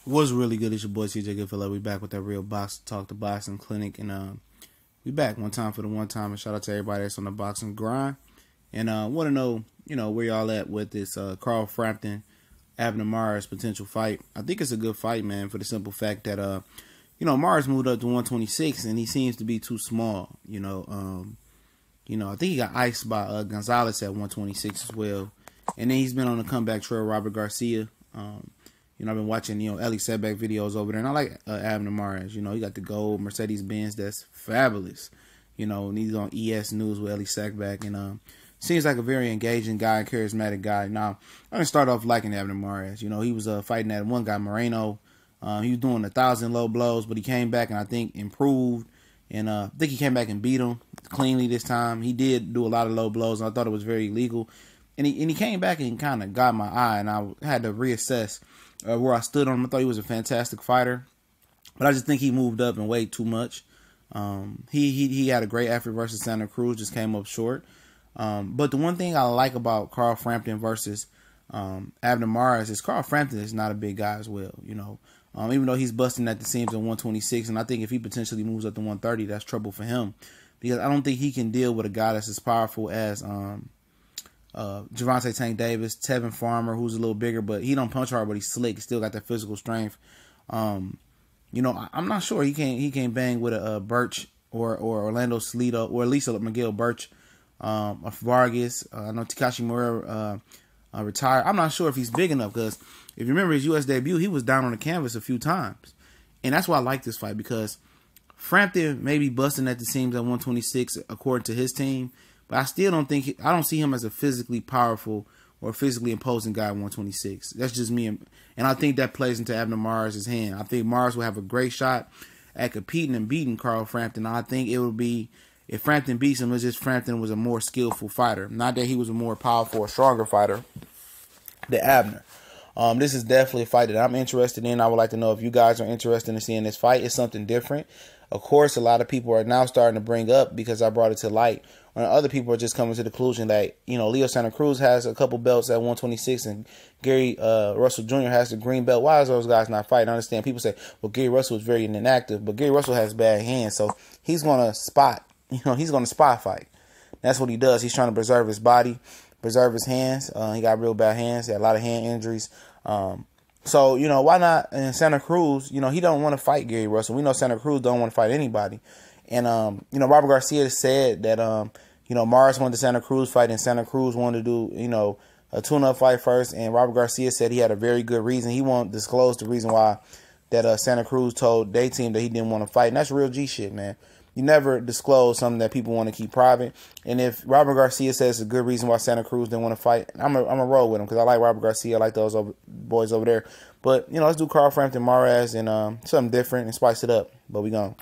Was really good. It's your boy CJ Goodfellow. We back with that Real Box Talk, the Boxing Clinic, and we back one time for the one time. And shout out to everybody that's on the boxing grind. And want to know, where y'all at with this Carl Frampton, Abner Mars potential fight. I think it's a good fight, man, for the simple fact that Mars moved up to 126 and he seems to be too small. I think he got iced by Gonzalez at 126 as well, and then he's been on the comeback trail. Robert Garcia. I've been watching, Ellie Setback videos over there, and I like Abner Mares. He got the gold Mercedes-Benz that's fabulous. And he's on ES News with Ellie Setback, and seems like a very engaging guy, charismatic guy. Now, I'm going to start off liking Abner Mares. He was fighting that one guy, Moreno. He was doing 1,000 low blows, but he came back and I think improved. And I think he came back and beat him cleanly this time. He did do a lot of low blows, and I thought it was very illegal. And he came back and kind of got my eye, and I had to reassess where I stood on him. I thought he was a fantastic fighter, but I just think he moved up and weighed too much. He had a great effort versus Santa Cruz, just came up short. But the one thing I like about Carl Frampton versus Abner Mares is Carl Frampton is not a big guy as well. Even though he's busting at the seams at 126, and I think if he potentially moves up to 130, that's trouble for him, because I don't think he can deal with a guy that's as powerful as Gervonta Tank Davis, Tevin Farmer, who's a little bigger, but he don't punch hard, but he's slick. He still got that physical strength. I'm not sure he can't bang with a Birch or Orlando Salido, or at least a Miguel Birch, or Vargas. I know Takashi Mura retired. I'm not sure if he's big enough, because if you remember his U.S. debut, he was down on the canvas a few times, and that's why I like this fight, because Frampton may be busting at the seams at 126 according to his team. But I still don't see him as a physically powerful or physically imposing guy at 126. That's just me. And I think that plays into Abner Mares' hand. I think Mars will have a great shot at competing and beating Carl Frampton. I think it would be, if Frampton beats him, it's just Frampton was a more skillful fighter. Not that he was a more powerful or stronger fighter than Abner. This is definitely a fight that I'm interested in. I would like to know if you guys are interested in seeing this fight. It's something different. Of course, a lot of people are now starting to bring up, because I brought it to light, when other people are just coming to the conclusion that, Leo Santa Cruz has a couple belts at 126 and Gary Russell Jr. has the green belt. Why is those guys not fighting? I understand people say, well, Gary Russell is very inactive, but Gary Russell has bad hands, so he's going to spot, he's going to spot fight. That's what he does. He's trying to preserve his body, preserve his hands. He got real bad hands. He had a lot of hand injuries. So, why not? And Santa Cruz, he don't want to fight Gary Russell. We know Santa Cruz don't want to fight anybody. And, Robert Garcia said that, Mars wanted the Santa Cruz fight, and Santa Cruz wanted to do, a tune-up fight first. And Robert Garcia said he had a very good reason. He won't disclose the reason why that Santa Cruz told their team that he didn't want to fight. And that's real G shit, man. You never disclose something that people want to keep private. And if Robert Garcia says it's a good reason why Santa Cruz didn't want to fight, I'm a roll with him, because I like Robert Garcia. I like those boys over there. But, let's do Carl Frampton Mares and something different and spice it up. But we gone.